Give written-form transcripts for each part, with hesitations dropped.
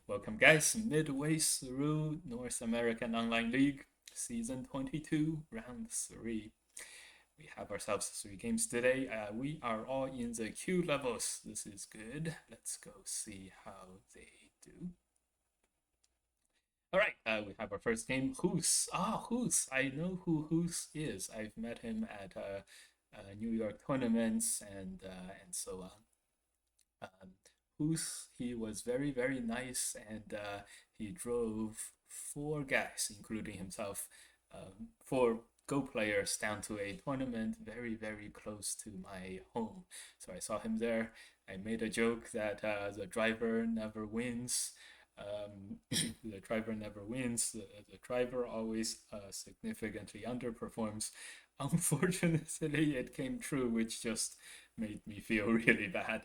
Welcome, guys. Midway through North American Online League, Season 22, Round 3. We have ourselves 3 games today. We are all in the Q levels. This is good. Let's go see how they do. All right, we have our first game. Hoos. Hoos. I know who Hoos is. I've met him at New York tournaments and so on. Um, he was very nice, and he drove 4 guys, including himself, 4 Go players down to a tournament very close to my home. So I saw him there. I made a joke that the driver never wins. The driver never wins. The driver always significantly underperforms. Unfortunately, it came true, which just made me feel really bad.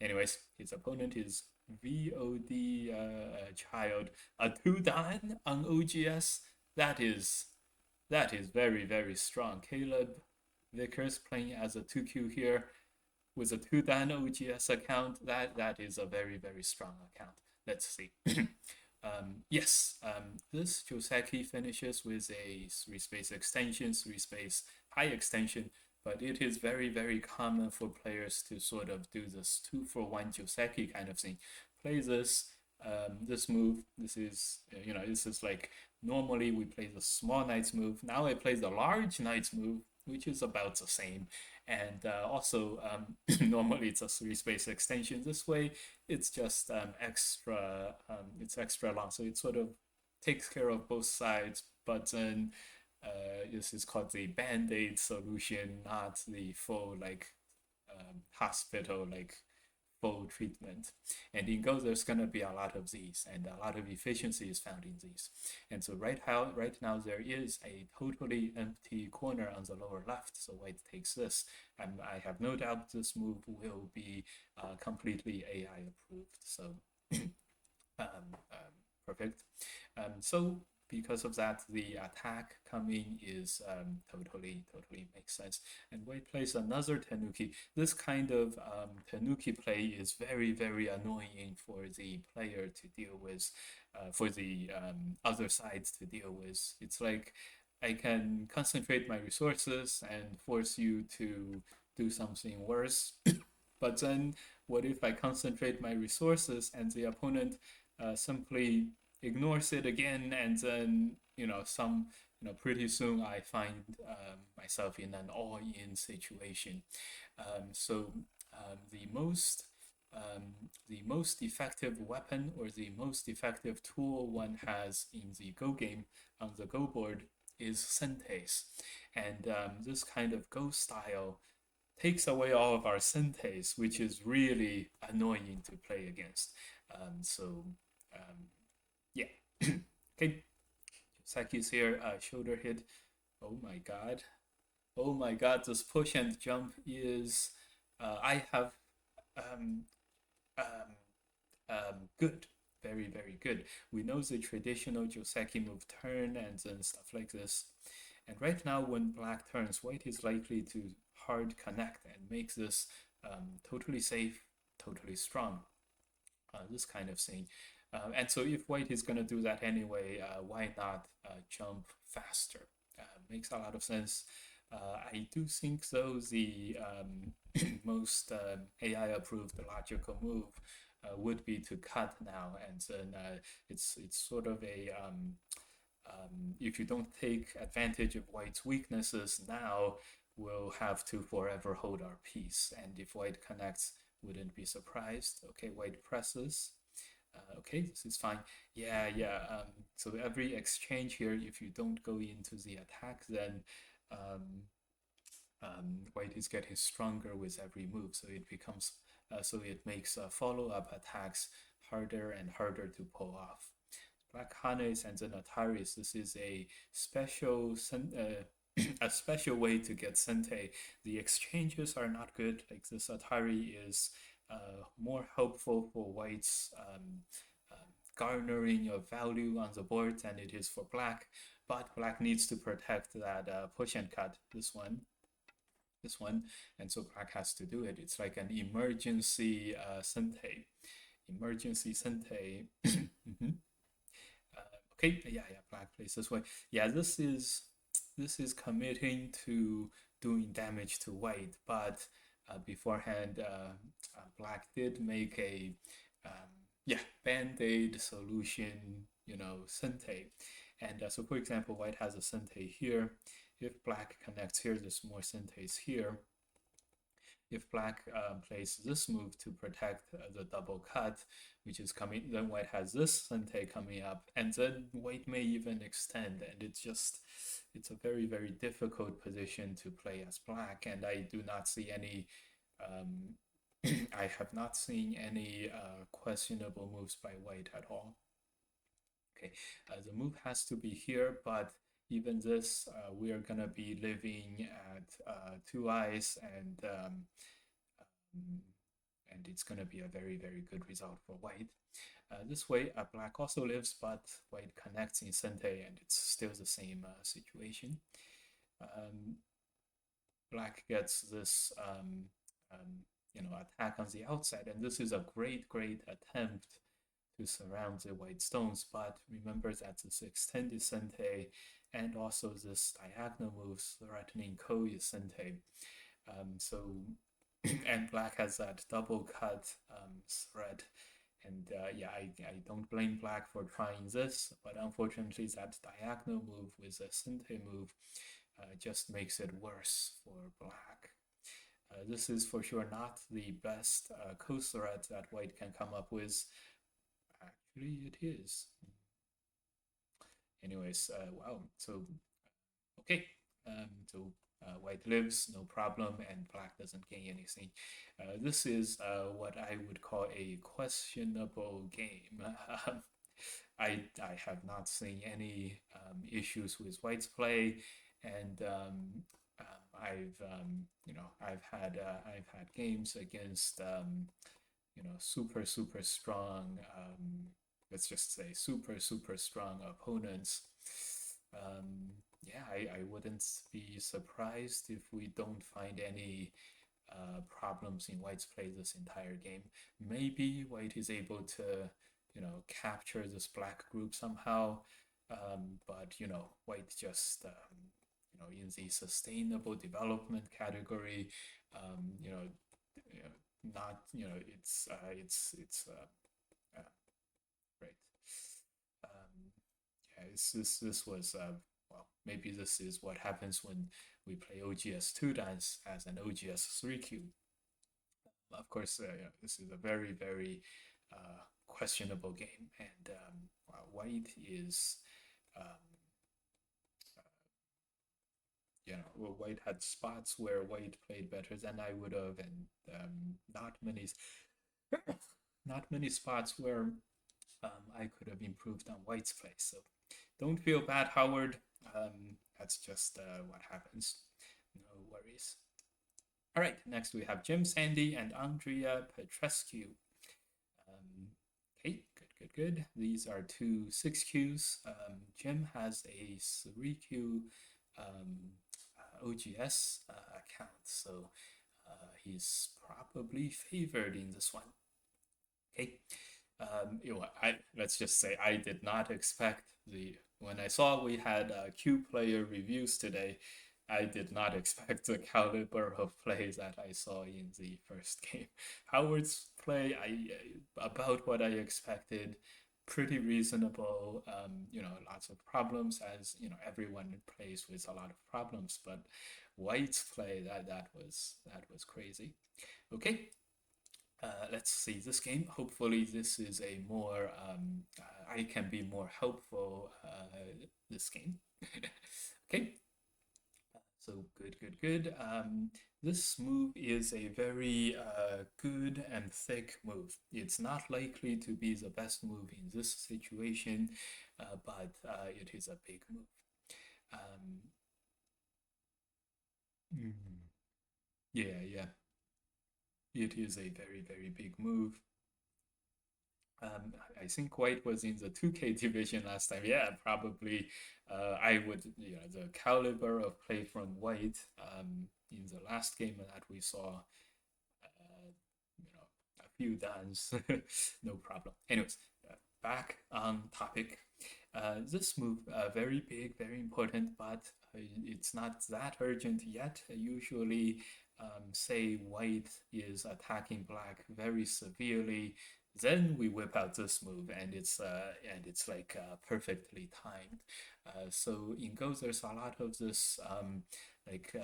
Anyways, his opponent is VOD Child, a 2-dan on OGS. That is very strong. Caleb Vickers playing as a 2Q here with a 2-dan OGS account. That is a very strong account. Let's see. Yes, this Joseki finishes with a 3-space extension, 3-space high extension, but it is very common for players to sort of do this 2-for-1 Joseki kind of thing. Play this move. This is this is like normally we play the small knights move. Now I play the large knights move, which is about the same. And also normally it's a 3-space extension. This way it's just extra. It's extra long, so it sort of takes care of both sides. But then this is called the band-aid solution, not the full hospital full treatment. And in Go, there's gonna be a lot of these, and a lot of efficiency is found in these. And so right now there is a totally empty corner on the lower left, so white takes this, and I have no doubt this move will be completely AI approved. So perfect. So because of that, the attack coming is totally makes sense. And white plays another Tenuki. This kind of Tenuki play is very annoying for the player to deal with, for the other side to deal with. It's like I can concentrate my resources and force you to do something worse. But then what if I concentrate my resources and the opponent simply ignores it again, and then pretty soon I find myself in an all-in situation. So the most effective weapon or the most effective tool one has in the Go game on the Go board is Sentes, and this kind of Go style takes away all of our Sentes, which is really annoying to play against. So yeah. Okay. Saki's here, shoulder hit. Oh my god. Oh my god, this push and jump is I have um um good. Very good. We know the traditional Joseki move turn and then stuff like this. And right now when black turns, white is likely to hard connect and make this totally safe, totally strong. This kind of thing. And so if white is going to do that anyway, why not jump faster? Makes a lot of sense. I do think, though, the most AI approved logical move would be to cut now, and then it's sort of a if you don't take advantage of white's weaknesses now, we'll have to forever hold our peace. And if white connects, wouldn't be surprised. Okay, white presses. Okay, this is fine. Yeah. So every exchange here, if you don't go into the attack, then white is getting stronger with every move. So it becomes, so it makes follow-up attacks harder and harder to pull off. Black Hanes and then Ataris. This is a special a special way to get Sente. The exchanges are not good. Like this Atari is more helpful for white's garnering of value on the board than it is for black. But black needs to protect that push and cut. This one, and so black has to do it. It's like an emergency Sente. emergency sente. Mhm. Okay, yeah, black plays this way. Yeah, this is committing to doing damage to white, but beforehand, black did make a yeah, band-aid solution, sente. And so, for example, white has a sente here. If black connects here, there's more sentes here. If black plays this move to protect the double cut, which is coming, then white has this sente coming up, and then white may even extend, and it's a very, very difficult position to play as black, and I do not see any, um, I have not seen any questionable moves by white at all. Okay, the move has to be here, but even this, we are gonna be living at two eyes, um, and it's gonna be a very, very good result for white. This way, black also lives, but white connects in center, and it's still the same situation. Um, Black gets this, attack on the outside, and this is a great, great attempt to surround the white stones. But remember that this extended sente and also this diagonal moves threatening Ko is sente. So and black has that double cut threat. And yeah, I don't blame black for trying this, but unfortunately, that diagonal move with a sente move just makes it worse for black. This is for sure not the best co-threat that white can come up with. Actually, it is. Anyways, wow. So, okay. So white lives, no problem, and black doesn't gain anything. This is what I would call a questionable game. I have not seen any issues with white's play, and I've had games against super super strong, let's just say super strong opponents. Yeah, I wouldn't be surprised if we don't find any problems in white's play this entire game. Maybe white is able to, capture this black group somehow, but white just, in the sustainable development category, um, you know, not, it's great. Um, yeah, this was well, maybe this is what happens when we play OGS2 dance as an OGS3Q. Of course, this is a very, very questionable game, and white is, um, white had spots where white played better than I would have, and not many spots where I could have improved on white's play. So don't feel bad, Howard. That's just what happens. No worries. All right, next we have Jim Sandy and Andrea Petrescu. Okay, good. These are two 6Qs. Jim has a 3Q OGS account, so he's probably favored in this one. Okay. Let's just say I did not expect when I saw we had Q player reviews today, I did not expect the caliber of play that I saw in the first game. Howard's play, about what I expected, pretty reasonable. Lots of problems, as everyone plays with a lot of problems, but White's play, that was crazy. Okay, let's see this game. Hopefully, this is a more I can be more helpful this game. Okay, so good. This move is a very good and thick move. It's not likely to be the best move in this situation, but it is a big move. Um, mm, yeah. It is a very, very big move. I think White was in the 2K division last time. Yeah, probably. I would, the caliber of play from White in the last game that we saw, a few dans. No problem. Anyways, back on topic. This move, very big, very important, but it's not that urgent yet. Usually, say white is attacking black very severely, then we whip out this move, and it's like perfectly timed. So in Go, there's a lot of this like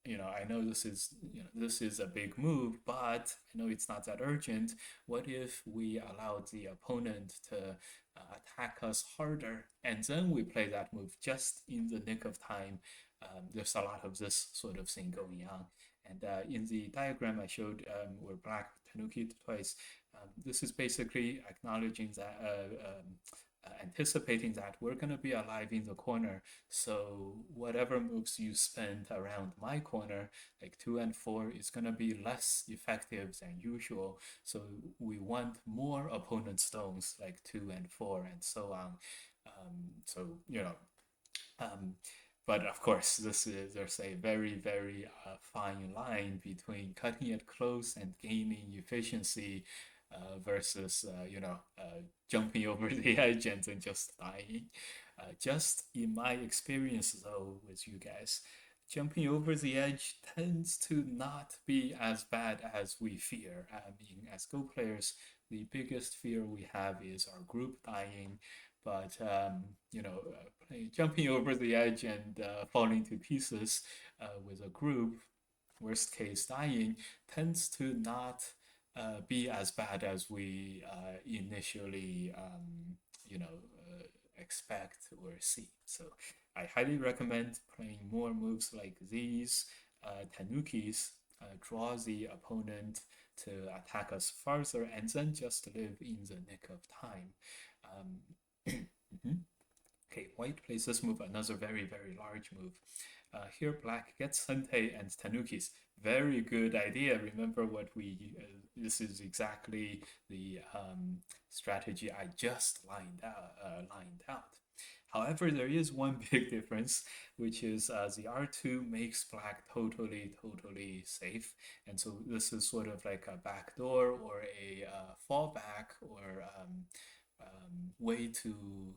I know this is this is a big move, but I know it's not that urgent. What if we allow the opponent to attack us harder, and then we play that move just in the nick of time? There's a lot of this sort of thing going on. And in the diagram I showed where black tanuki twice, this is basically acknowledging that, anticipating that we're going to be alive in the corner. So whatever moves you spend around my corner, like 2 and 4, is going to be less effective than usual. So we want more opponent stones, like 2 and 4, and so on. So, but of course, there's a very, very fine line between cutting it close and gaining efficiency versus jumping over the edge and then just dying. Just in my experience, though, with you guys, jumping over the edge tends to not be as bad as we fear. I mean, as Go players, the biggest fear we have is our group dying. But jumping over the edge and falling to pieces with a group, worst case dying, tends to not be as bad as we initially, expect or see. So I highly recommend playing more moves like these. Tanukis draw the opponent to attack us farther and then just live in the nick of time. Okay, white plays this move, another very, very large move. Here, black gets Sente and Tanukis. Very good idea. Remember what this is exactly the strategy I just lined out. However, there is one big difference, which is the R2 makes black totally, totally safe. And so this is sort of like a backdoor or a fallback or way to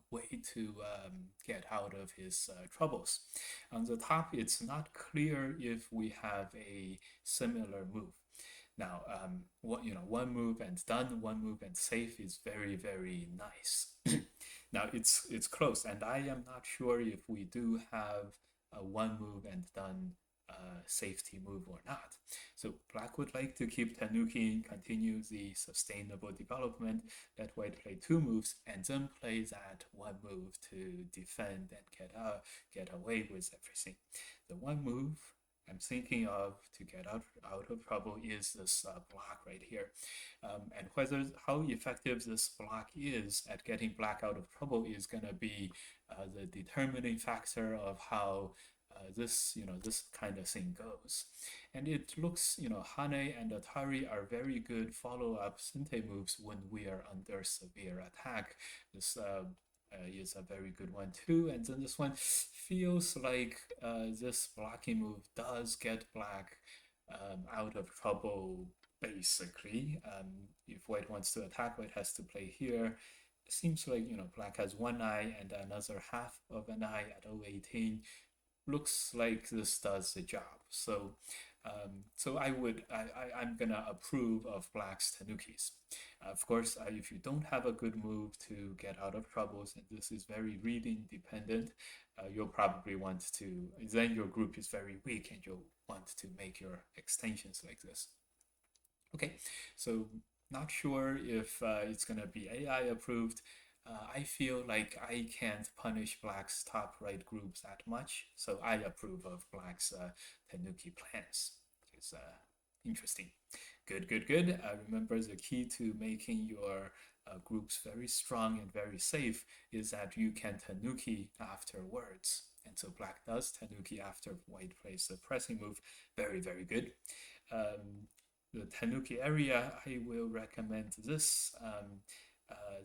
get out of his troubles. On the top, it's not clear if we have a similar move. Now, one move and done, one move and safe is very, very nice. Now it's close, and I am not sure if we do have a one move and done safety move or not. So black would like to keep Tanuki, continue the sustainable development, let white play 2 moves, and then play that one move to defend and get away with everything. The one move I'm thinking of to get out of trouble is this block right here. And how effective this block is at getting black out of trouble is going to be the determining factor of how this kind of thing goes. And it looks, Hane and Atari are very good follow-up Sente moves when we are under severe attack. This is a very good one too. And then this one feels like this blocking move does get black out of trouble, basically. If white wants to attack, white has to play here. It seems like, black has one eye and another half of an eye at 018. Looks like this does the job. So I'm gonna approve of black's Tanukis. Of course, if you don't have a good move to get out of troubles, and this is very reading dependent, you'll probably want to, then your group is very weak and you'll want to make your extensions like this. Okay, so not sure if it's gonna be AI approved. I feel like I can't punish black's top right groups that much, so I approve of black's Tanuki plans. It's interesting. Good, good, good. Remember, the key to making your groups very strong and very safe is that you can Tanuki afterwards. And so black does Tanuki after white plays the pressing move. Very, very good. The Tanuki area, I will recommend this.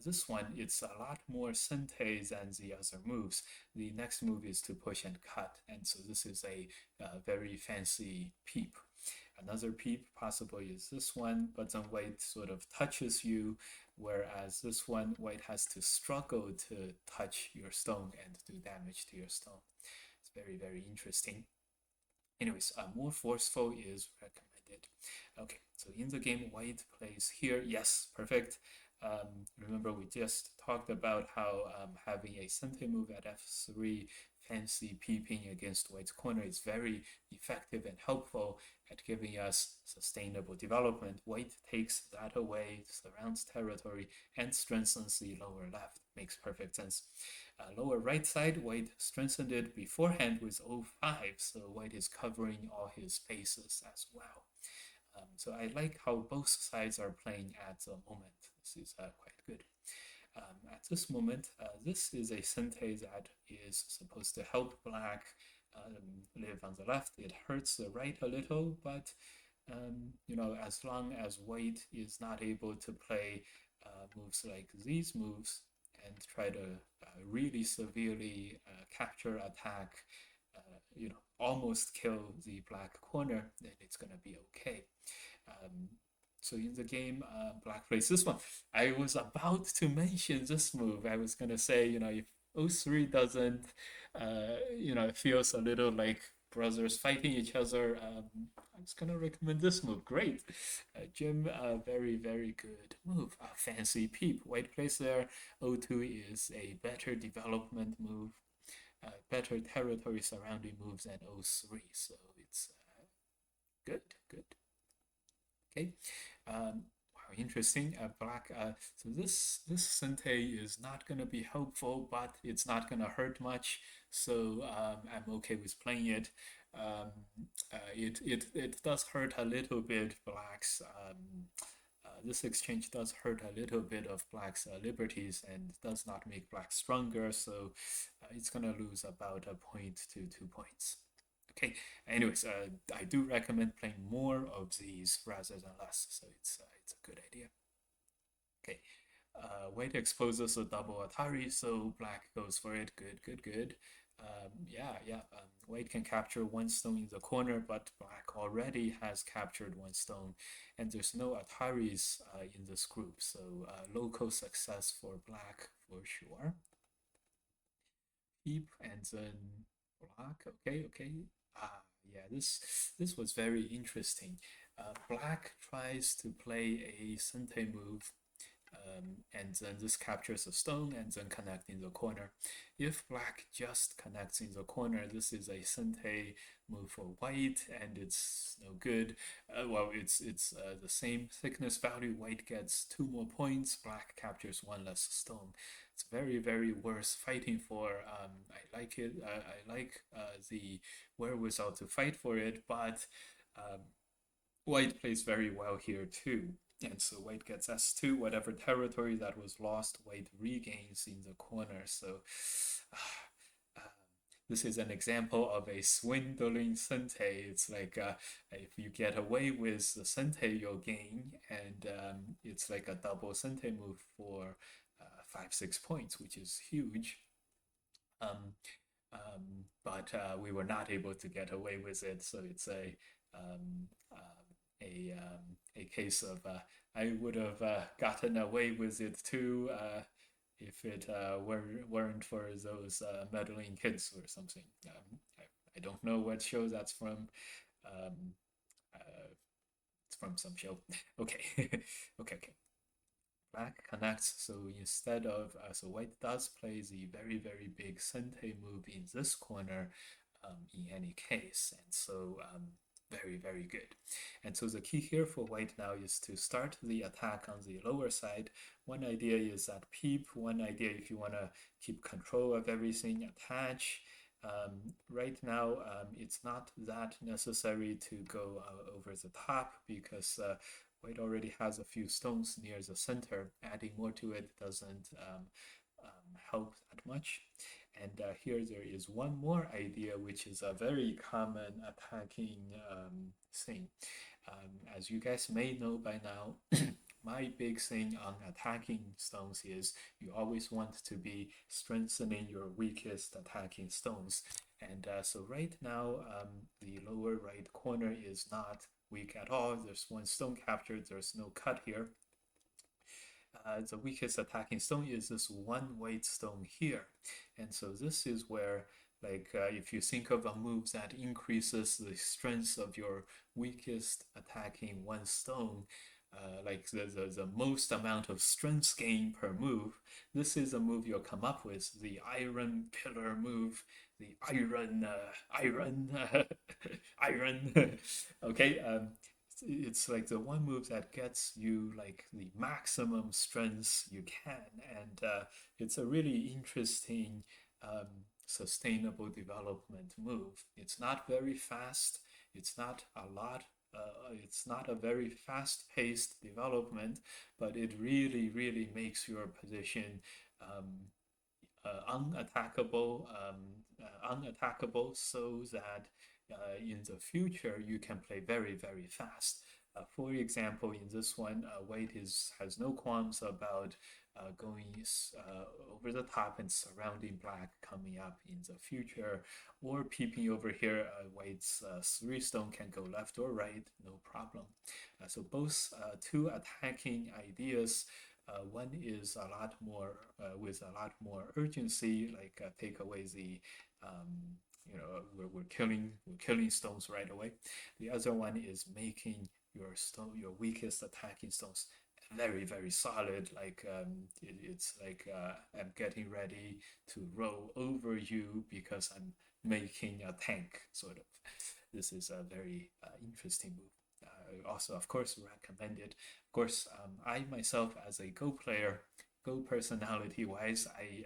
This one, it's a lot more Sente than the other moves. The next move is to push and cut, and so this is a very fancy peep. Another peep possibly is this one, but then white sort of touches you, whereas this one, white has to struggle to touch your stone and do damage to your stone. It's very, very interesting. Anyways, more forceful is recommended. Okay, so in the game, white plays here. Yes, perfect. Remember, we just talked about how having a Sente move at f3, fancy peeping against white's corner is very effective and helpful at giving us sustainable development. White takes that away, surrounds territory, and strengthens the lower left. Makes perfect sense. Lower right side, white strengthened it beforehand with O5, so white is covering all his spaces as well. So I like how both sides are playing at the moment. This is quite good. At this moment, this is a Sente that is supposed to help black live on the left. It hurts the right a little, but you know, as long as white is not able to play moves like these moves and try to really severely capture, attack, you know, almost kill the black corner, then it's gonna be okay. So in the game, black plays this one. I was about to mention this move. I was gonna say, you know, if O3 doesn't, you know, it feels a little like brothers fighting each other. I was gonna recommend this move. Great, Jim. Very very good move. Fancy peep. White plays there. O2 is a better development move, better territory surrounding moves than O3. So it's good. Good. Okay. Wow, interesting. Black. So this Sente is not gonna be helpful, but it's not gonna hurt much. So I'm okay with playing it. Um, it does hurt a little bit Black's. This exchange does hurt a little bit of Black's liberties and does not make Black stronger. So it's gonna lose about a point to 2 points. Okay. Anyways, I do recommend playing more of these rather than less. So it's a good idea. Okay. White exposes a double Atari, so black goes for it. Good, good, good. Yeah. White can capture one stone in the corner, but black already has captured one stone, and there's no Ataris in this group, so local success for black for sure. Keep and then black. Okay. Yeah. This was very interesting. Black tries to play a Sente move, and then this captures a stone and then connect in the corner. If black just connects in the corner, this is a Sente move for white, and it's no good. Well, it's the same thickness value. White gets 2 more points. Black captures one less stone. It's very, very worth fighting for. I like it. I like the wherewithal to fight for it, but white plays very well here too. And so white gets S2, whatever territory that was lost, white regains in the corner. So uh, this is an example of a swindling Sente. It's like if you get away with the Sente, you'll gain, and it's like a double Sente move for 5-6 points, which is huge. Um, but we were not able to get away with it, so it's um, a case of I would have gotten away with it too if it weren't for those meddling kids or something. I don't know what show that's from. Um, it's from some show. Okay, okay. Black connects, so instead of so white does play the very very big Sente move in this corner in any case, and so very very good. And so the key here for white now is to start the attack on the lower side. One idea is that peep. One idea, if you want to keep control of everything, attach. Right now, it's not that necessary to go over the top because white already has a few stones near the center. Adding more to it doesn't help that much. And here there is one more idea, which is a very common attacking thing. As you guys may know by now, my big thing on attacking stones is you always want to be strengthening your weakest attacking stones. And so right now, the lower right corner is not weak at all. There's one stone captured. There's no cut here. The weakest attacking stone is this one white stone here. And so this is where, like, if you think of a move that increases the strength of your weakest attacking one stone, like the most amount of strength gain per move, this is a move you'll come up with, the Iron Pillar move, the Iron. Okay, it's like the one move that gets you like the maximum strength you can, and it's a really interesting sustainable development move. It's not very fast. It's not a lot. It's not a very fast-paced development, but it really makes your position unattackable, so that in the future you can play very fast. For example, in this one, White has no qualms about going over the top and surrounding Black coming up in the future, or peeping over here. White's 3 stone can go left or right, no problem. So both two attacking ideas. One is a lot more with a lot more urgency, like take away the we're killing stones right away. The other one is making your weakest attacking stones very solid. Like it's like I'm getting ready to roll over you because I'm making a tank, sort of. This is a very interesting move. Also, of course, recommended. Of course, I myself, as a Go player, Go personality wise, I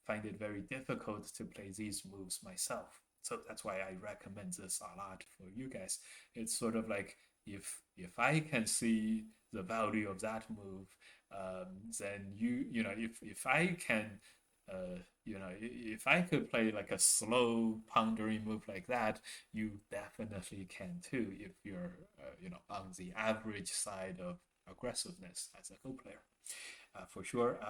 find it very difficult to play these moves myself. So that's why I recommend this a lot for you guys. It's sort of like, if I can see the value of that move, then if I can if I could play like a slow pondering move like that, you definitely can too if you're on the average side of aggressiveness as a Go player. For sure.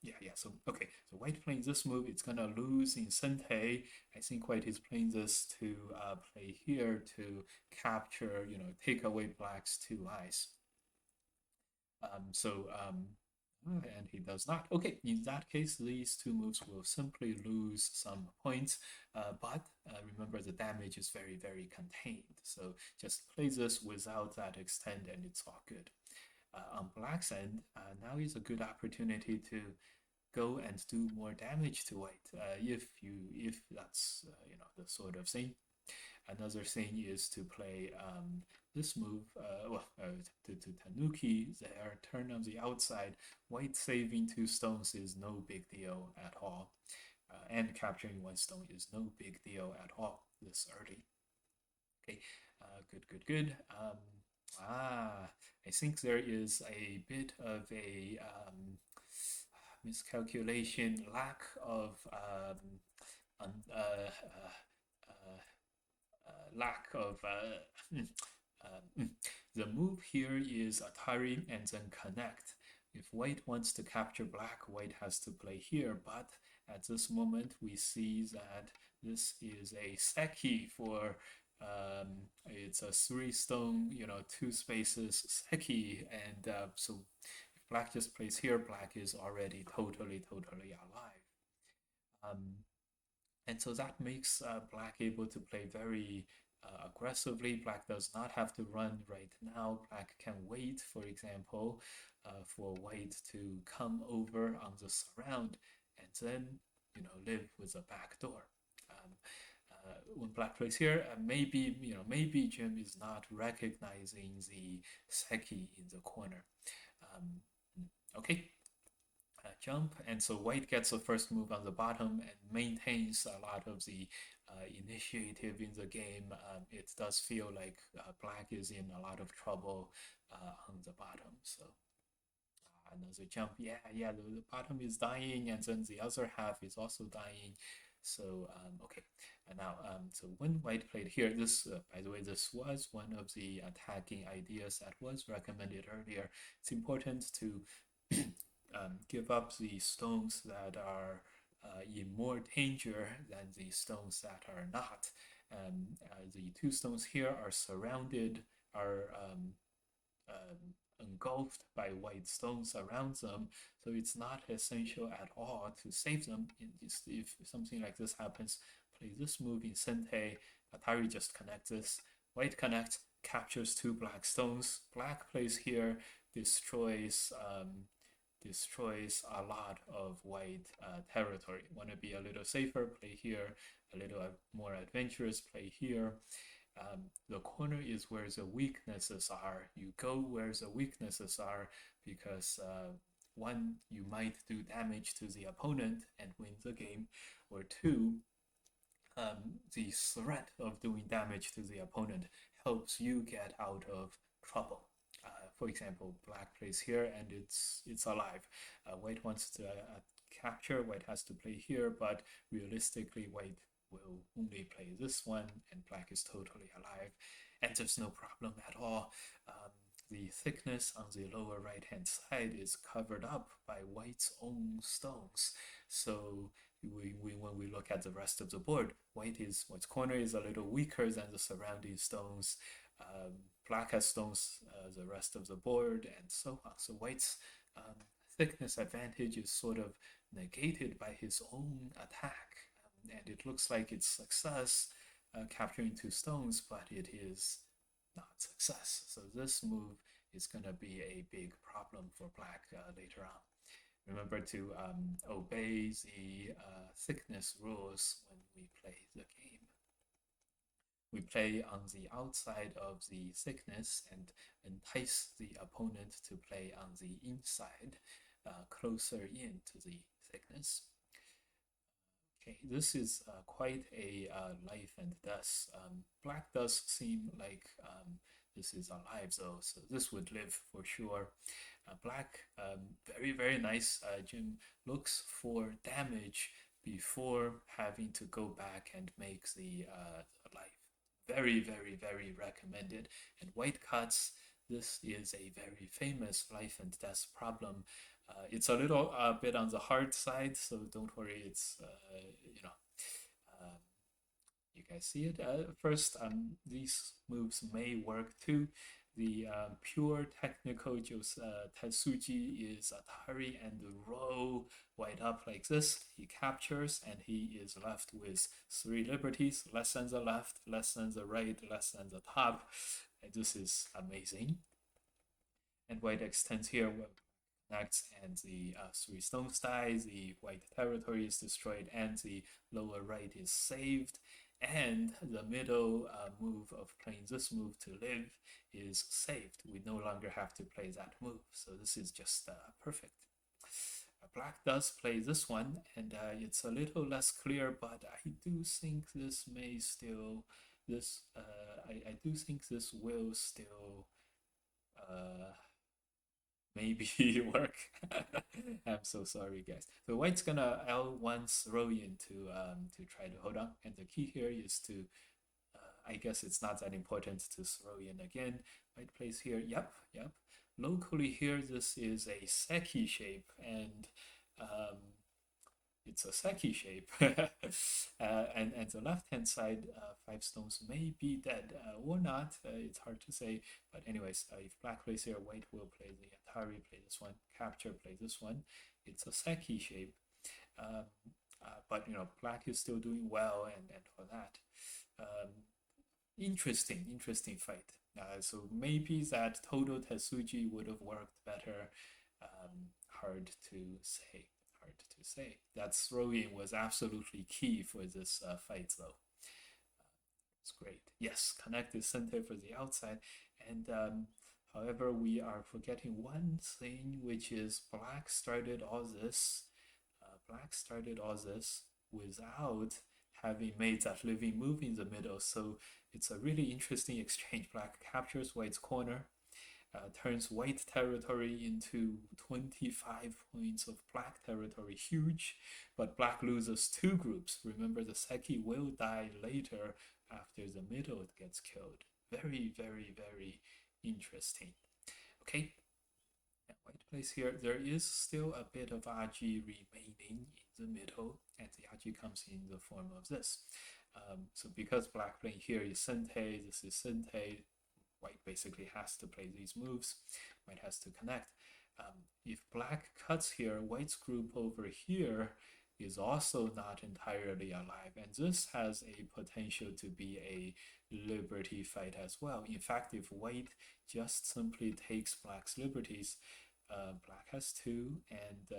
Yeah. So okay, so White playing this move, it's gonna lose in Sente. I think White is playing this to play here to capture, take away Black's 2 eyes. And he does not. Okay, in that case, these two moves will simply lose some points, but remember the damage is very contained. So just play this without that extend and it's all good. On Black's end, now is a good opportunity to go and do more damage to White, if that's the sort of thing. Another thing is to play this move, to Tanuki there, turn on the outside. White saving 2 stones is no big deal at all, and capturing 1 stone is no big deal at all this early. Okay, good. I think there is a bit of a miscalculation, lack of lack of the move here is Atari and then connect. If White wants to capture Black, White has to play here, but at this moment we see that this is a Seki for it's a 3 stone, 2 spaces Seki, and so if Black just plays here, Black is already totally alive. And so that makes Black able to play very aggressively. Black does not have to run right now. Black can wait, for example, for White to come over on the surround and then, live with a back door. When Black plays here, maybe Jim is not recognizing the Seki in the corner. Okay. Jump, and so White gets the first move on the bottom and maintains a lot of the initiative in the game. It does feel like Black is in a lot of trouble on the bottom. So another jump. Yeah, the bottom is dying, and then the other half is also dying. So okay, and now so when White played here, this by the way, this was one of the attacking ideas that was recommended earlier. It's important to give up the stones that are in more danger than the stones that are not. The 2 stones here are surrounded are engulfed by white stones around them, so it's not essential at all to save them. If something like this happens, play this move in Sente, Atari just connects this, white connects, captures two black stones, black plays here, destroys a lot of white territory. Want to be a little safer, play here, a little more adventurous, play here. The corner is where the weaknesses are. You go where the weaknesses are because one, you might do damage to the opponent and win the game, or two, the threat of doing damage to the opponent helps you get out of trouble. For example, black plays here and it's alive. White wants to capture, white has to play here, but realistically, white will only play this one and black is totally alive, and there's no problem at all. The thickness on the lower right hand side is covered up by white's own stones. So when we look at the rest of the board, white's corner is a little weaker than the surrounding stones. Black has stones the rest of the board, and so on. So white's thickness advantage is sort of negated by his own attack, and it looks like it's success, capturing two stones, but it is not success. So this move is going to be a big problem for black later on. Remember to obey the thickness rules when we play the game. We play on the outside of the thickness and entice the opponent to play on the inside, closer in to the thickness. Okay, this is quite a life and death. Black does seem like this is alive though, so this would live for sure. Black, very, very nice. Jim looks for damage before having to go back and make the life. Very, very, very recommended. And white cuts, this is a very famous life and death problem. It's a little bit on the hard side, so don't worry. It's you guys see it. First, these moves may work too. The pure technical Tetsuji is Atari and roll white up like this. He captures and he is left with three liberties, less than the left, less than the right, less than the top. And this is amazing. And white extends here, connects, and the three stones die, the white territory is destroyed, and the lower right is saved. And the middle move of playing this move to live is saved. We no longer have to play that move. So this is just perfect. Black does play this one, and it's a little less clear, but I do think this may still, I do think this will still maybe work. I'm so sorry, guys. So white's gonna L1 throw in to try to hold on, and the key here is to I guess it's not that important to throw in again. White plays here. Yep. Locally here, this is a Seki shape, and it's a Seki shape. And the left-hand side, five stones may be dead or not. It's hard to say. But anyways, if black plays here, white will play the Atari, play this one, capture, play this one. It's a Seki shape. But black is still doing well, and all that. Interesting fight. So maybe that total Tetsuji would have worked better. Hard to say. That throw-in was absolutely key for this fight, though. It's great. Yes, connected center for the outside, and however, we are forgetting one thing, which is black started all this. Black started all this without having made that living move in the middle. So it's a really interesting exchange. Black captures white's corner, turns white territory into 25 points of black territory, huge, but black loses two groups. Remember, the Seki will die later after the middle gets killed. Very, very, very interesting. Okay, white plays here. There is still a bit of Aji remaining in the middle, and the Aji comes in the form of this. So because black playing here is Sente, this is Sente, white basically has to play these moves. White has to connect. If black cuts here, white's group over here is also not entirely alive, and this has a potential to be a liberty fight as well. In fact, if white just simply takes black's liberties, black has two, and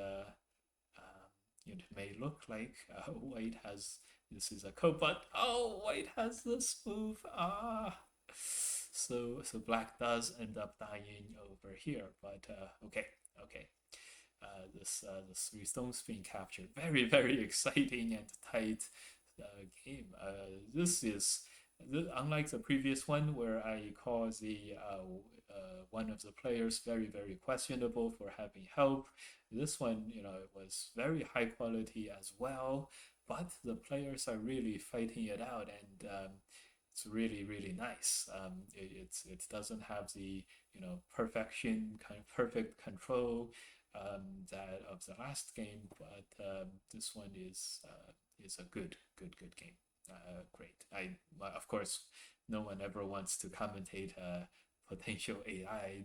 it may look like white has this is a code, but oh, white has this move. So black does end up dying over here, but okay, okay. This three stones being captured. Very, very exciting and tight game. This is unlike the previous one where I call the one of the players very, very questionable for having help. This one, it was very high quality as well, but the players are really fighting it out, and it's really, really nice. It doesn't have the perfection, kind of perfect control that of the last game, but this one is a good game. Great. Of course, no one ever wants to commentate a potential AI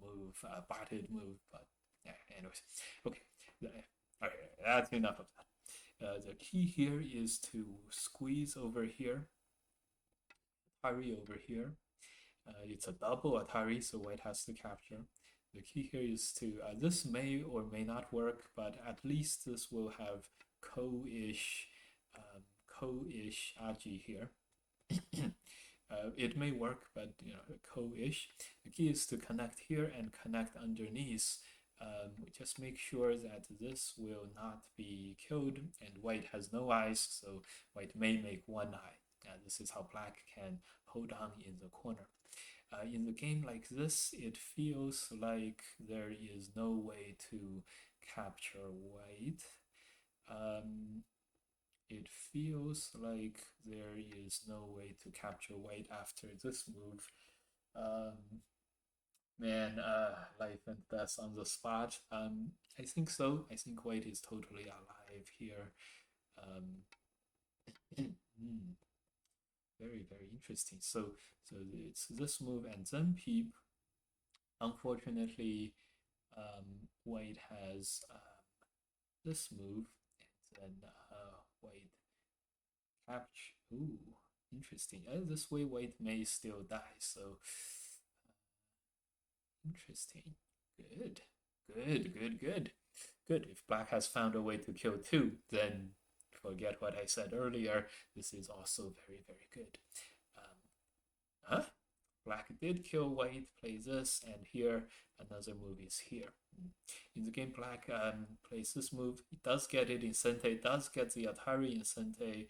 move, botted move, but yeah. Anyways, okay. All right, that's enough of that. The key here is to squeeze over here, Atari over here. It's a double Atari, so white has to capture. The key here is to, this may or may not work, but at least this will have co-ish Aji here. It may work, but co-ish. The key is to connect here and connect underneath. Just make sure that this will not be killed, and white has no eyes, so white may make one eye. This is how black can hold on in the corner. In the game like this, it feels like there is no way to capture white. It feels like there is no way to capture white after this move. Man, life and death on the spot. I think so. I think white is totally alive here. Very, very interesting. So it's this move and then peep. Unfortunately, white has this move, and then white capture. Ooh, interesting. This way, white may still die. So interesting. Good, good, good, good, good. If black has found a way to kill two, then forget what I said earlier. This is also very, very good. Huh? Black did kill white, play this, and here another move is here. In the game, black plays this move. It does get it in Sente, does get the Atari in Sente,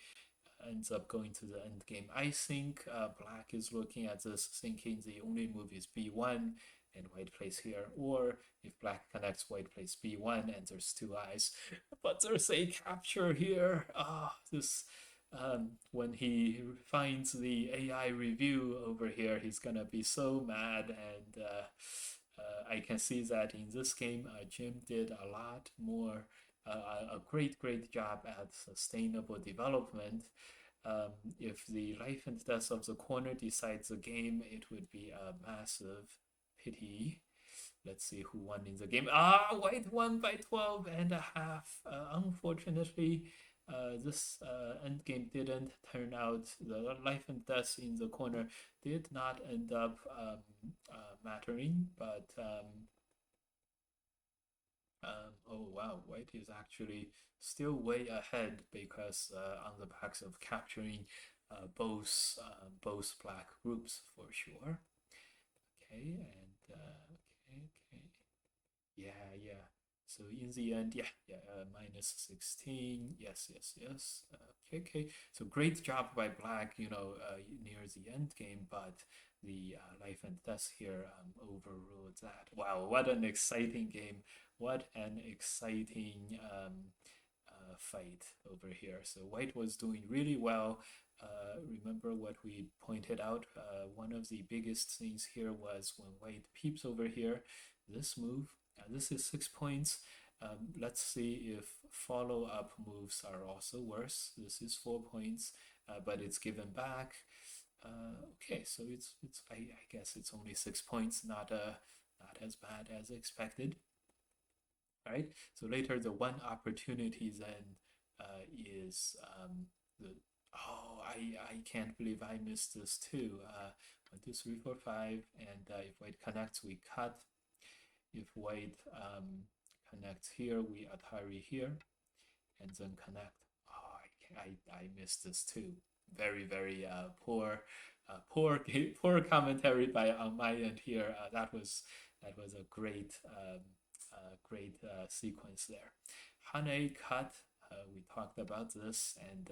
ends up going to the end game. I think black is looking at this thinking the only move is B1 and white plays here, or if black connects, white plays B1 and there's two eyes. But there's a capture here. This when he finds the AI review over here, he's gonna be so mad, and I can see that in this game, Jim did a lot more, a great job at sustainable development. If the life and death of the corner decides the game, it would be a massive pity. Let's see who won in the game. White won by 12.5. Unfortunately, this end game didn't turn out. The life and death in the corner did not end up mattering, but oh wow, white is actually still way ahead because on the backs of capturing both black groups for sure. Okay, and okay. Yeah. So in the end, minus 16. Yes. Okay. So great job by black, near the end game, but the life and death here overruled that. Wow, what an exciting game. What an exciting fight over here. So white was doing really well. Remember what we pointed out? One of the biggest things here was when white peeps over here, this move, this is 6 points. Let's see if follow-up moves are also worse. This is 4 points, but it's given back. Okay, so it's I guess it's only 6 points, not as bad as expected, right? So later the one opportunity then is the I can't believe I missed this too. 1, 2, 3, 4, 5, and if white connects, we cut. If white connects here, we Atari here, and then connect. Oh, I missed this too. Very very poor commentary by on my end here. That was a great sequence there. Hane cut. We talked about this and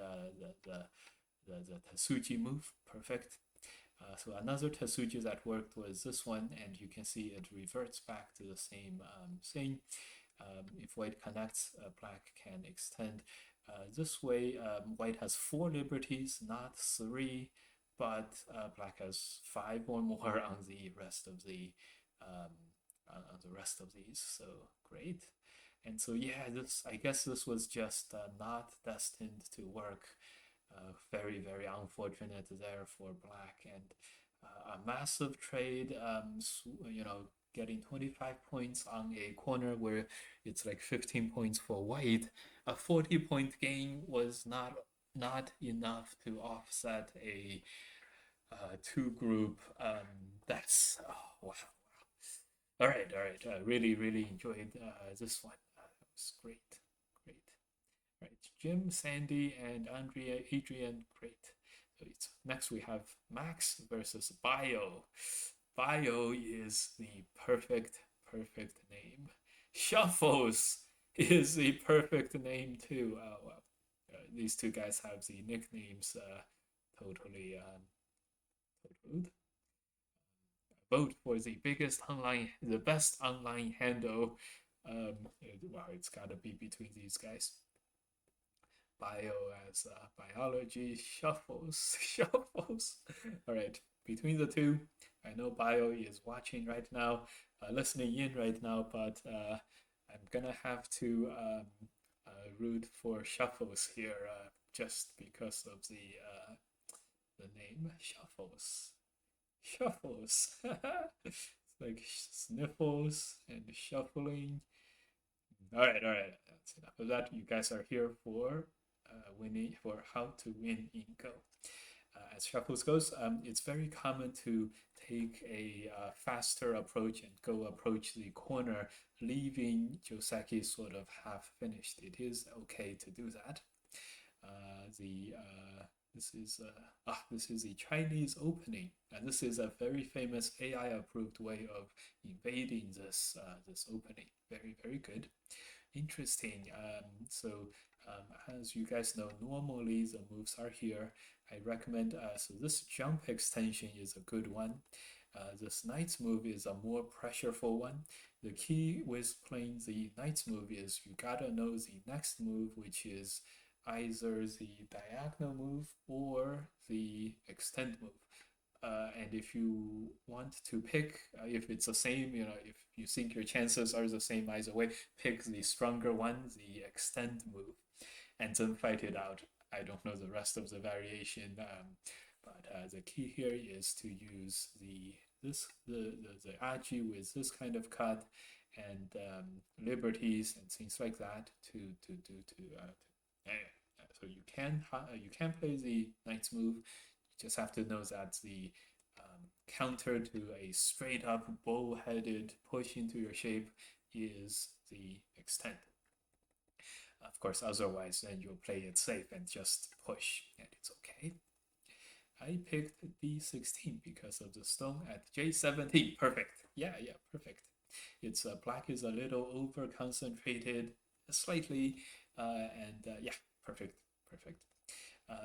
the Tetsuji move. Perfect. So another Tetsuji that worked was this one, and you can see it reverts back to the same thing. If white connects, black can extend. This way, white has 4 liberties, not 3, but black has 5 or more on the rest of these. So great. And so yeah, this I guess this was just not destined to work. Very very unfortunate there for black, and a massive trade. Getting 25 points on a corner where it's like 15 points for white. A 40-point gain was not enough to offset a two group. That's wow. All right, all right. Really, really enjoyed this one. That was great, great. Right, Jim, Sandy, and Andrea, Adrian, great. So next we have Max versus Bio. Bio is the perfect name. Shuffles is the perfect name too. Well, these two guys have the nicknames totally totaled. Vote for the best online handle. Well, it's gotta be between these guys. Bio as biology, shuffles, shuffles. All right, between the two, I know Bio is watching right now, listening in right now, but I'm gonna have to root for shuffles here, just because of the name shuffles. Shuffles. It's like sniffles and shuffling. All right. That's enough of that. You guys are here for winning, for how to win in Go. As shuffles goes, it's very common to take a faster approach and go approach the corner, leaving Joseki sort of half finished. It is okay to do that. The this is the Chinese opening, and this is a very famous AI approved way of invading this opening. Very very good, interesting. As you guys know, normally the moves are here. I recommend so this jump extension is a good one. This knight's move is a more pressureful one. The key with playing the knight's move is you gotta know the next move, which is either the diagonal move or the extend move. And if you want to pick, if it's the same, if you think your chances are the same either way, pick the stronger one, the extend move, and then fight it out. I don't know the rest of the variation, but the key here is to use the aji with this kind of cut and liberties and things like that so you can play the knight's move. You just have to know that the counter to a straight up bull-headed push into your shape is the extend. Of course, otherwise then you'll play it safe and just push, and it's okay. I picked D16 because of the stone at J17. Perfect. Yeah, perfect. It's black is a little over concentrated, slightly, and yeah, perfect.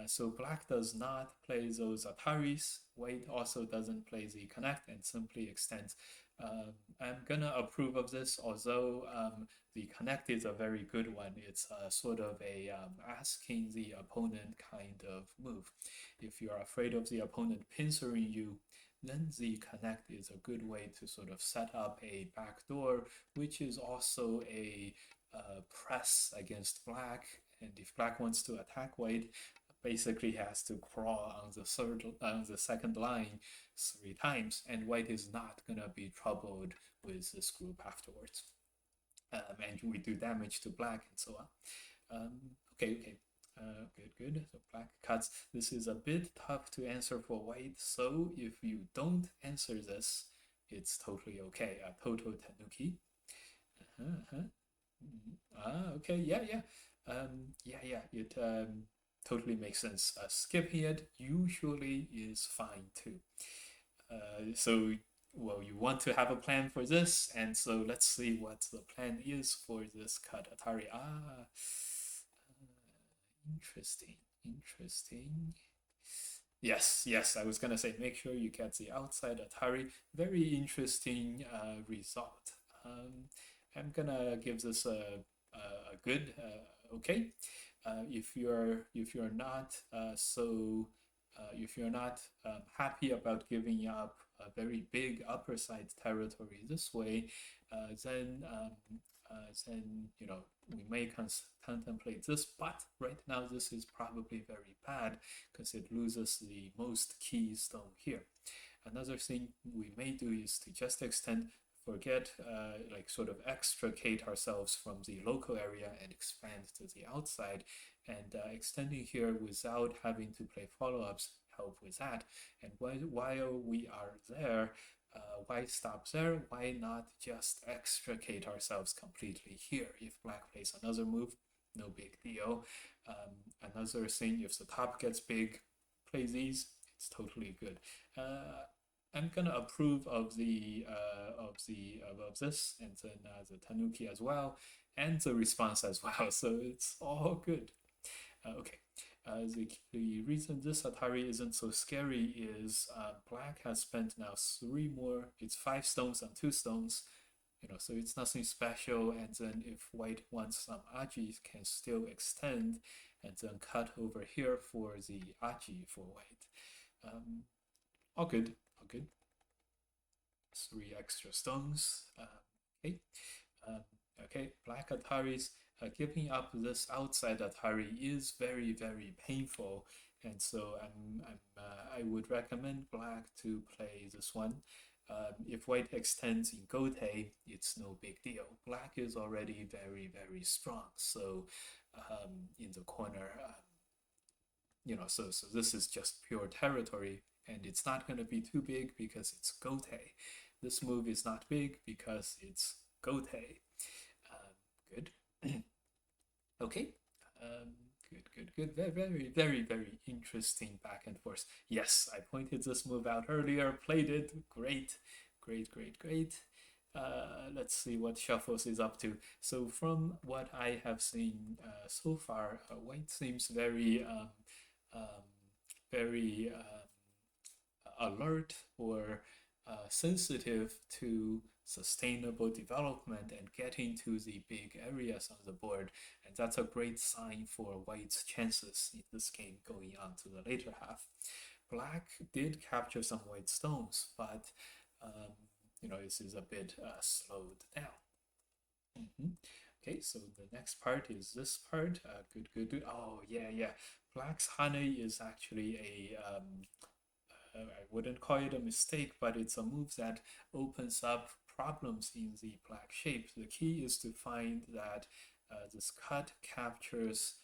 So black does not play those Ataris. White also doesn't play the connect and simply extends. I'm gonna approve of this, although the connect is a very good one. It's sort of a asking the opponent kind of move. If you're afraid of the opponent pincering you, then the connect is a good way to sort of set up a backdoor, which is also a press against black. And if black wants to attack white, basically has to crawl on the second line 3 times, and white is not gonna be troubled with this group afterwards. And we do damage to black and so on. Okay. Good. So black cuts. This is a bit tough to answer for white. So if you don't answer this, it's totally okay. Total tanuki. Okay. Yeah. It totally makes sense. Skipping it usually is fine too. So well, you want to have a plan for this, and so let's see what the plan is for this cut Atari. Interesting. Yes, I was gonna say make sure you get the outside Atari. Very interesting result. I'm gonna give this a good okay. If you're not if you're not happy about giving up a very big upper side territory this way, then we may contemplate this. But right now, this is probably very bad because it loses the most key stone here. Another thing we may do is to just extend, forget, like sort of extricate ourselves from the local area and expand to the outside. And extending here without having to play follow-ups help with that. And while we are there, why stop there? Why not just extricate ourselves completely here? If black plays another move, no big deal. Another thing, if the top gets big, play these, it's totally good. I'm gonna approve of this, and then the tanuki as well, and the response as well. So it's all good. Okay. The reason this Atari isn't so scary is black has spent now 3 more. It's 5 stones on 2 stones, so it's nothing special. And then if white wants some aji, can still extend and then cut over here for the aji for white. All good. 3 extra stones. Okay. Okay, black Ataris. Giving up this outside Atari is very, very painful, and so I would recommend black to play this one. If white extends in Gote, it's no big deal. Black is already very, very strong, so in the corner, so this is just pure territory, and it's not going to be too big because it's Gote. This move is not big because it's Gote. Good. Okay. Good. Very interesting back and forth. Yes, I pointed this move out earlier, played it. Great. Let's see what Shuffles is up to. So from what I have seen so far, white seems very alert or sensitive to sustainable development and getting to the big areas on the board, and that's a great sign for white's chances in this game going on to the later half. Black did capture some white stones, but this is a bit slowed down. Okay, so the next part is this part. Good. Oh yeah. Black's Hane is actually I wouldn't call it a mistake, but it's a move that opens up problems in the black shape. The key is to find that this cut captures,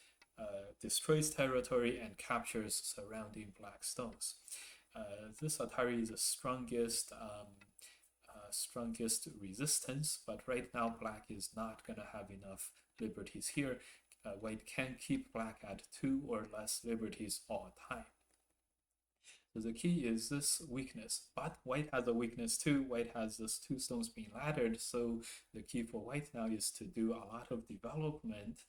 destroys territory and captures surrounding black stones. This Atari is the strongest resistance, but right now black is not going to have enough liberties here. White can keep black at 2 or less liberties all time. So the key is this weakness, but white has a weakness too. White has this 2 stones being laddered, so the key for white now is to do a lot of development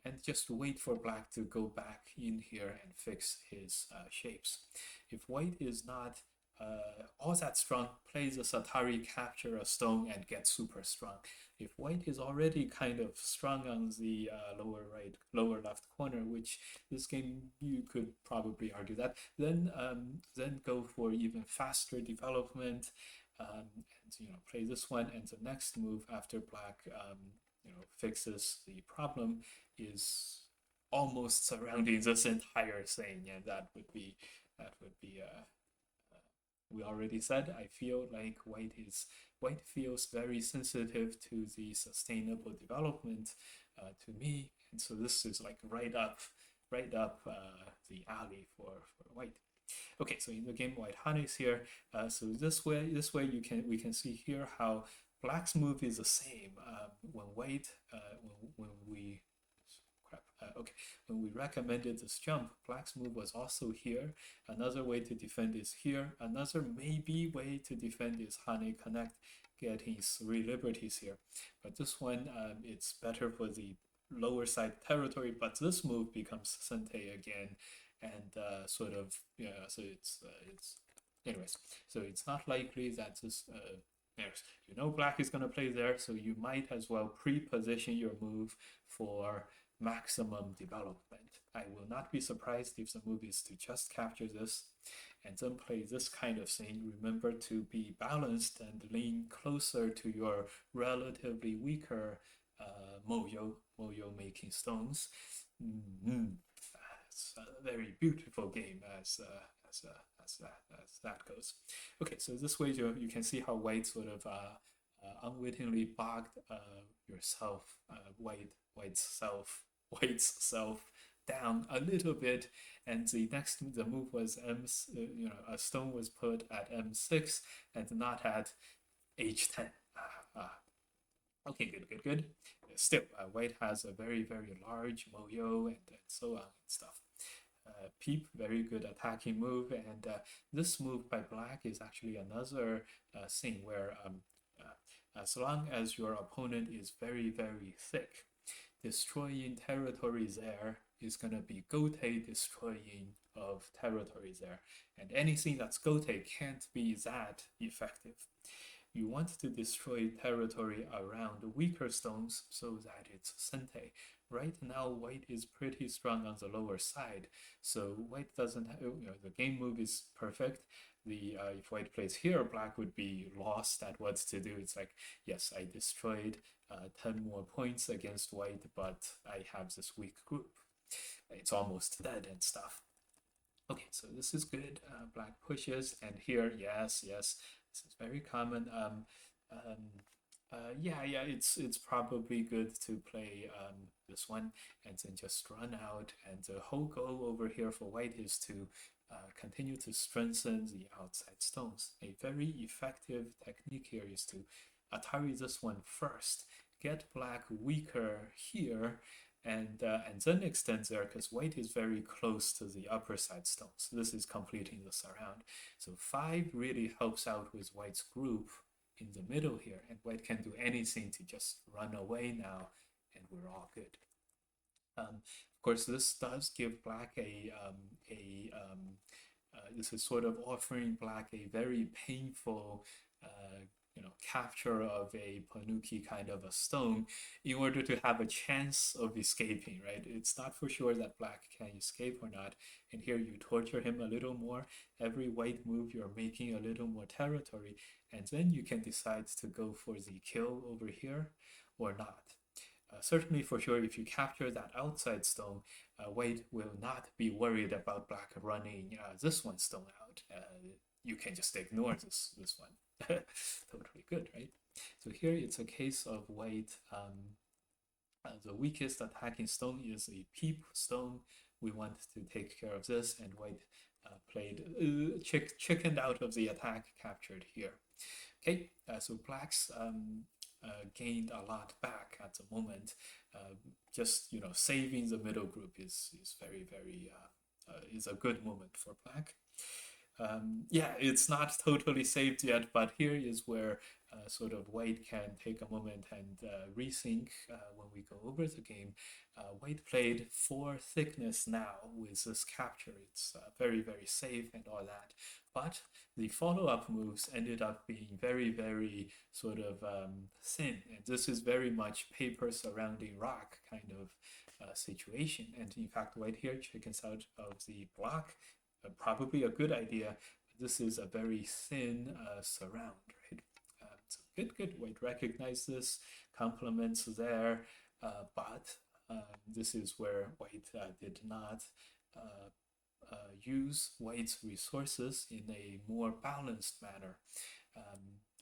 and just wait for black to go back in here and fix his shapes. If white is not all that strong, play the Atari, capture a stone, and get super strong. If white is already kind of strong on the lower left corner, which this game you could probably argue that, then go for even faster development, and play this one. And the next move after black fixes the problem is almost surrounding this entire thing, and that would be we already said. I feel like white feels very sensitive to the sustainable development to me, and so this is like right up the alley for white. Okay, so in the game, white honey is here. So this way we can see here how black's move is the same. When white, when we, crap, okay, when we recommended this jump, black's move was also here. Another way to defend is here. Another maybe way to defend is honey connect, getting 3 liberties here. But this one, it's better for the lower side territory, but this move becomes Sente again, and sort of, yeah, so it's anyways, so it's not likely that this there's, you know, black is going to play there, so you might as well pre-position your move for maximum development. I will not be surprised if the move is to just capture this and then play this kind of thing. Remember to be balanced and lean closer to your relatively weaker moyo making stones. Mm-hmm. It's a very beautiful game as that goes. Okay, so this way you can see how white sort of unwittingly bogged yourself, white's self down a little bit, and the move was a stone was put at m6 and not at h10. Okay, good. Still, white has a very large moyo and so on and stuff. Peep, very good attacking move, and this move by black is actually another thing where as long as your opponent is very thick, destroying territories there is going to be gote destroying of territories there, and anything that's gote can't be that effective. You want to destroy territory around weaker stones so that it's Sente. Right now, white is pretty strong on the lower side, so white doesn't have, the game move is perfect. If white plays here, black would be lost at what to do. It's like, yes, I destroyed 10 more points against white, but I have this weak group. It's almost dead and stuff. Okay, so this is good. Black pushes, and here, yes, this is very common. Yeah, it's probably good to play this one and then just run out. And the whole goal over here for white is to continue to strengthen the outside stones. A very effective technique here is to Atari this one first, get black weaker here, and then extend there because white is very close to the upper side stones. This is completing the surround. So 5 really helps out with white's group in the middle here, and white can do anything to just run away now, and we're all good. Of course, this does give black this is sort of offering black a very painful capture of a Panuki kind of a stone in order to have a chance of escaping, right? It's not for sure that black can escape or not. And here you torture him a little more. Every white move, you're making a little more territory. And then you can decide to go for the kill over here or not. Certainly for sure, if you capture that outside stone, white will not be worried about black running this one stone out. You can just ignore this one. Totally good, right? So here it's a case of white. The weakest attacking stone is a peep stone. We want to take care of this, and white played chickened out of the attack, captured here. Okay, so black's gained a lot back at the moment. Just saving the middle group is very is a good moment for black. Yeah, it's not totally saved yet, but here is where sort of white can take a moment and rethink when we go over the game. White played 4 thickness now with this capture. It's very safe and all that. But the follow-up moves ended up being very sort of thin. And this is very much paper surrounding rock kind of situation. And in fact, white here chickens out of the block. Probably a good idea. This is a very thin surround, right? So good. White recognize this, compliments there, but This is where white did not uh, use white's resources in a more balanced manner.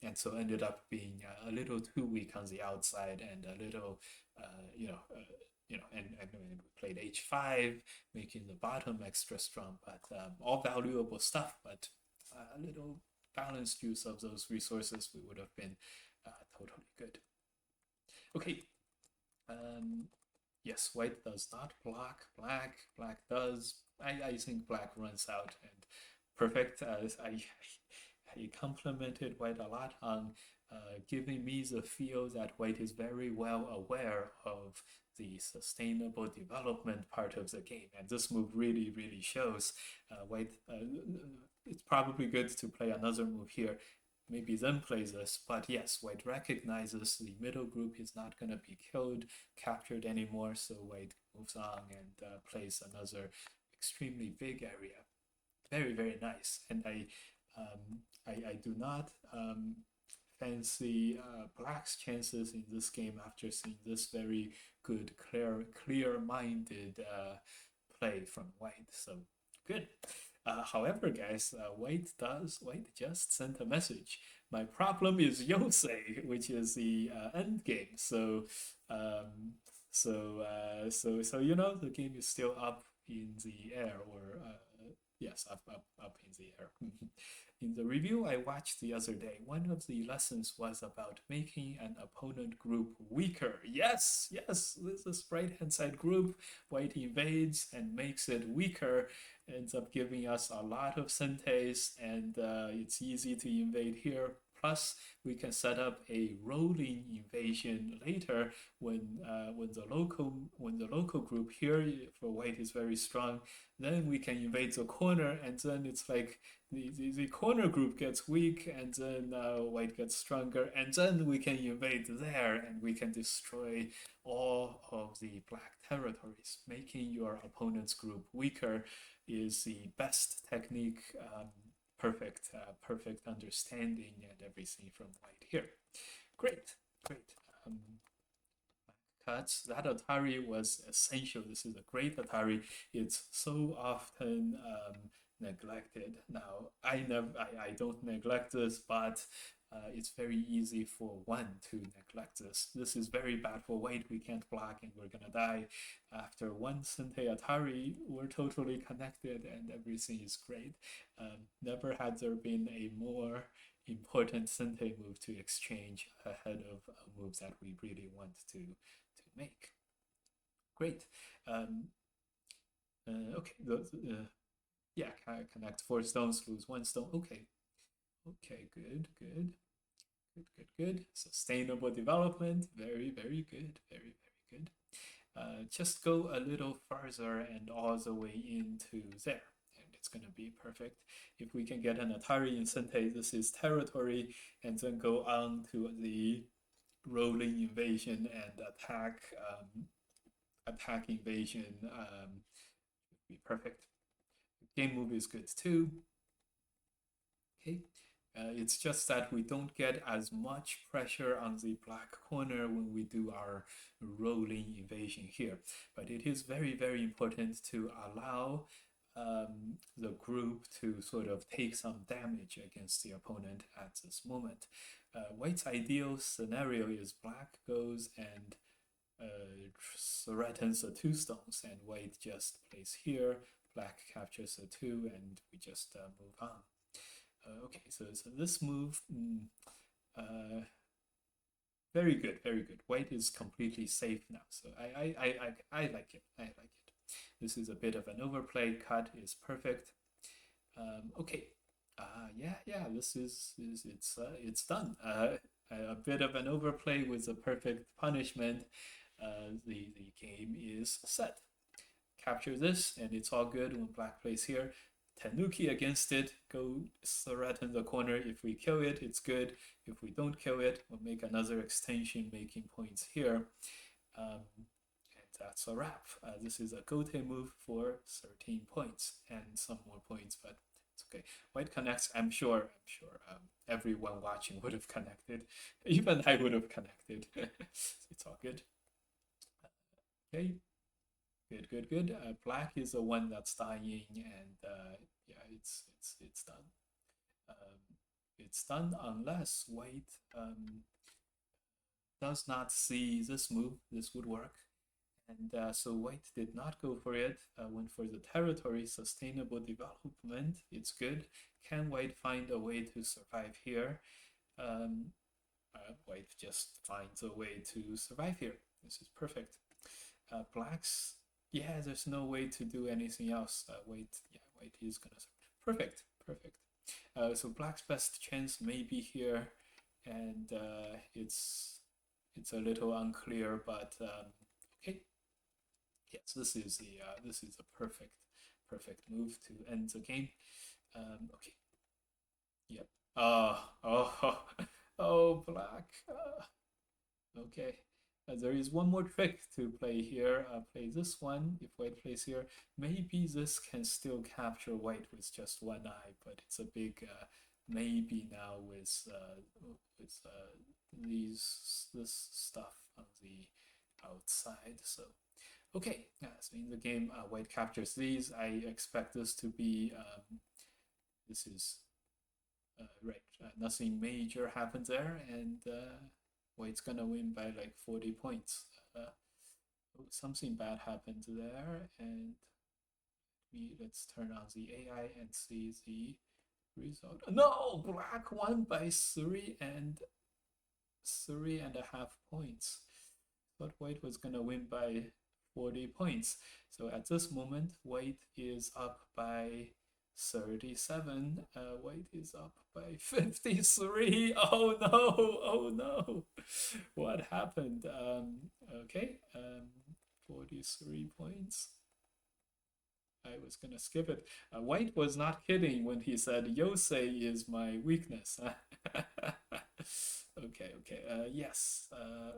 And so ended up being a little too weak on the outside and a little, and we played h5, making the bottom extra strong, but all valuable stuff, but a little balanced use of those resources, we would have been totally good. Okay, yes, white does not block black. Black does. I think black runs out and perfect. I complimented white a lot on giving me the feel that white is very well aware of the sustainable development part of the game, and this move really, really shows. White, it's probably good to play another move here maybe then plays this, but yes, white recognizes the middle group is not going to be killed, captured anymore, so white moves on and plays another extremely big area. Very, very nice. And I do not fancy black's chances in this game after seeing this very good, clear-minded play from white. So good. However, guys, white just sent a message. My problem is Yosei, which is the end game. So, the game is still up in the air, or yes, up in the air. In the review I watched the other day, one of the lessons was about making an opponent group weaker. Yes, yes, this right-hand side group, white invades and makes it weaker, ends up giving us a lot of senteis, and it's easy to invade here. Plus, we can set up a rolling invasion later when the local group here for white is very strong. Then we can invade the corner, and then it's like the corner group gets weak, and then white gets stronger, and then we can invade there, and we can destroy all of the black territories. Making your opponent's group weaker is the best technique. Perfect understanding and everything from white here. Great, great. Cuts. That Atari was essential. This is a great Atari. It's so often neglected. Now, I don't neglect this, but it's very easy for one to neglect this. This is very bad for white. We can't block and we're gonna die. After one Sente Atari, we're totally connected and everything is great. Never had there been a more important Sente move to exchange ahead of a move that we really want to make. Great. Okay, yeah, connect 4 stones, lose 1 stone. Okay, good. Sustainable development, very good, very good. Just go a little further and all the way into there, and it's gonna be perfect. If we can get an Atari in Sente, this is territory, and then go on to the rolling invasion and attack invasion, would be perfect. Game move is good too. Okay, it's just that we don't get as much pressure on the black corner when we do our rolling invasion here. But it is very important to allow the group to sort of take some damage against the opponent at this moment. White's ideal scenario is black goes and threatens the 2 stones, and white just plays here, black captures the 2, and we just move on. Okay, so this move, very good. White is completely safe now, so I like it. I like it. This is a bit of an overplay. Cut is perfect. Okay, yeah. This is it's done. A bit of an overplay with a perfect punishment. The game is set. Capture this, and it's all good when black plays here. Tanuki against it, go threaten the corner. If we kill it, it's good. If we don't kill it, we'll make another extension, making points here. And that's a wrap. This is a Gote move for 13 points and some more points, but it's okay. White connects. I'm sure everyone watching would have connected. Even I would have connected. It's all good. Okay, good, good, good. Black is the one that's dying, and yeah, it's done. Um, it's done unless white does not see this move. This would work. And so white did not go for it, went for the territory, sustainable development. It's good. Can white find a way to survive here? Um, white just finds a way to survive here. This is perfect. Blacks, yeah, there's no way to do anything else. White is gonna survive. Perfect, perfect. So black's best chance may be here, and it's a little unclear, but okay. Yes, this is a perfect move to end the game. Okay, yep. Oh, oh, black. Okay. There is one more trick to play here. Play this one. If white plays here, maybe this can still capture white with just one eye, but it's a big maybe now with this stuff on the outside. So okay, yeah, so in the game, white captures these. I expect this to be, this is right, nothing major happens there, and white's gonna win by like 40 points. Something bad happened there, and let's turn on the AI and see the result. No, black won by 3.5 points. Thought white was gonna win by 40 points. So at this moment, white is up by 37. White is up by 53. Oh no, oh no. What happened? Okay, 43 points. I was gonna skip it. White was not kidding when he said Yosei is my weakness. Okay, okay. Yes.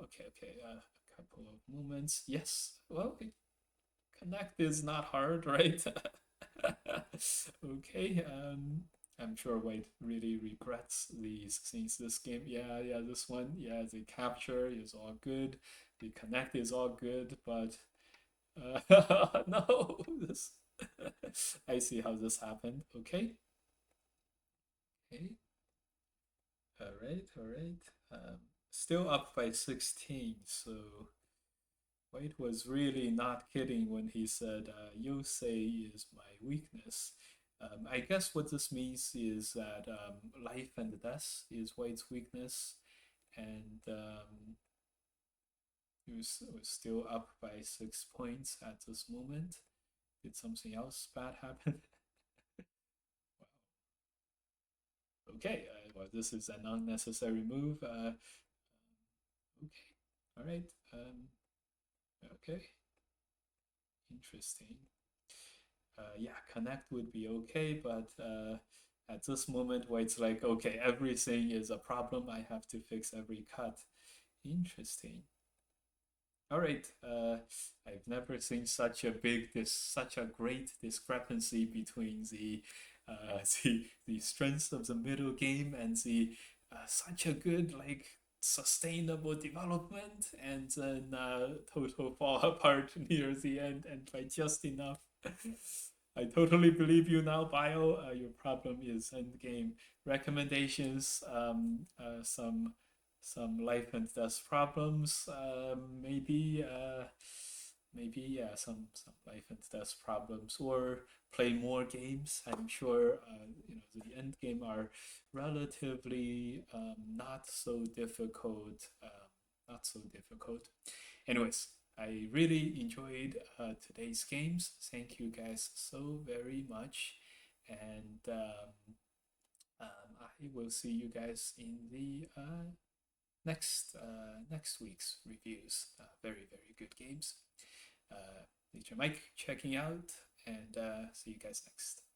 Okay, okay. A couple of movements. Yes. Well, connect is not hard, right? Okay. I'm sure White really regrets these things. This game, yeah, yeah. This one, yeah. The capture is all good. The connect is all good, but no, this. I see how this happened. Okay. Okay. All right. All right. Still up by 16. So White was really not kidding when he said, Yosei is my weakness. I guess what this means is that life and death is White's weakness, and he was still up by 6 points at this moment. Did something else bad happen? Okay, well, this is an unnecessary move. Okay, all right. Okay, interesting. Yeah, connect would be okay, but at this moment where it's like, okay, everything is a problem, I have to fix every cut. Interesting. All right, I've never seen such a great discrepancy between the strengths of the middle game and the such a good like sustainable development, and then total fall apart near the end, and by just enough. I totally believe you now, Bio. Your problem is end game recommendations. Some life and death problems. Maybe yeah, some life and death problems, or play more games. I'm sure the end game are relatively not so difficult. Not so difficult. Anyways, I really enjoyed today's games. Thank you guys so very much, and I will see you guys in the next week's reviews. Very good games. Nature Mike checking out, and see you guys next.